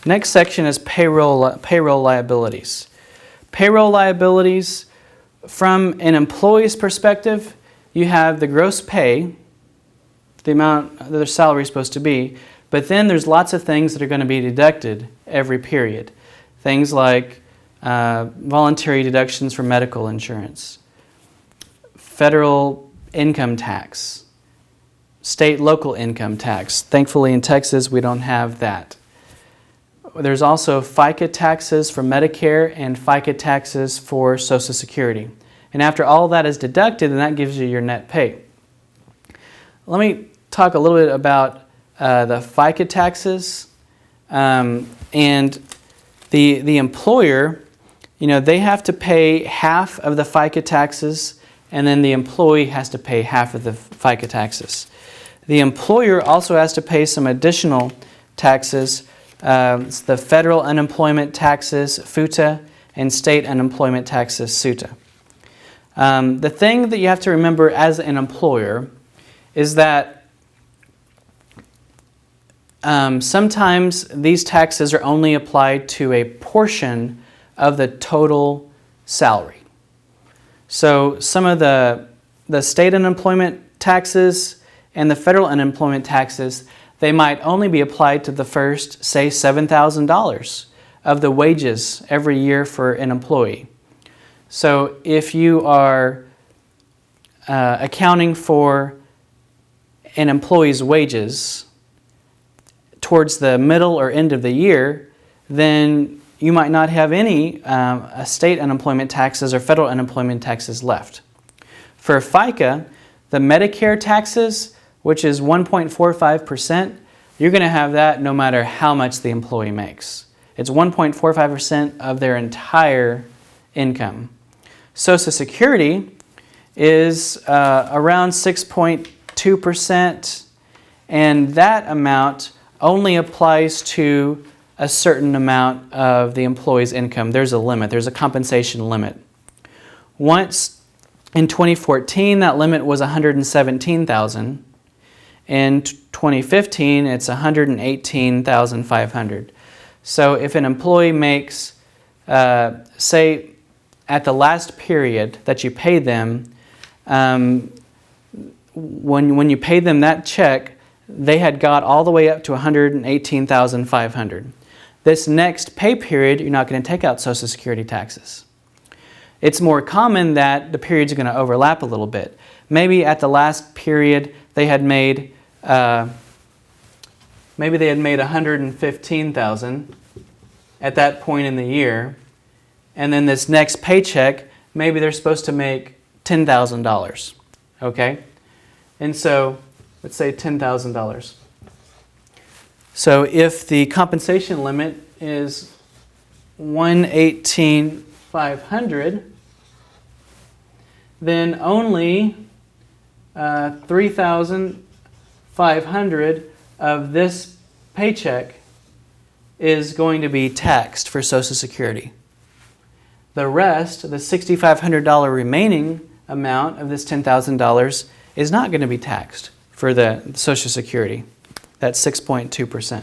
Next section is payroll liabilities. Payroll liabilities, from an employee's perspective, you have the gross pay, the amount that their salary is supposed to be, but then there's lots of things that are going to be deducted every period. Things like voluntary deductions for medical insurance, federal income tax, state local income tax. Thankfully in Texas we don't have that. There's also FICA taxes for Medicare and FICA taxes for Social Security. And after all that is deducted, then that gives you your net pay. Let me talk a little bit about the FICA taxes. And the employer, they have to pay half of the FICA taxes, and then the employee has to pay half of the FICA taxes. The employer also has to pay some additional taxes. It's the federal unemployment taxes, FUTA, and state unemployment taxes, SUTA. The thing that you have to remember as an employer is that sometimes these taxes are only applied to a portion of the total salary. So some of the state unemployment taxes and the federal unemployment taxes, they might only be applied to the first, say, $7,000 of the wages every year for an employee. So if you are accounting for an employee's wages towards the middle or end of the year, then you might not have any state unemployment taxes or federal unemployment taxes left. For FICA, the Medicare taxes, which is 1.45%, you're going to have that no matter how much the employee makes. It's 1.45% of their entire income. Social Security is around 6.2%, and that amount only applies to a certain amount of the employee's income. There's a limit. There's a compensation limit. Once in 2014, that limit was $117,000. In 2015, it's $118,500. So if an employee makes, say, at the last period that you paid them, when you paid them that check, they had got all the way up to $118,500. This next pay period, you're not going to take out Social Security taxes. It's more common that the periods are going to overlap a little bit. Maybe at the last period they had made $115,000 at that point in the year, and then this next paycheck, maybe they're supposed to make $10,000. Okay, and so let's say $10,000. So if the compensation limit is $118,500, then only $3,500 of this paycheck is going to be taxed for Social Security. The rest, the $6,500 remaining amount of this $10,000 is not going to be taxed for the Social Security. That's 6.2%.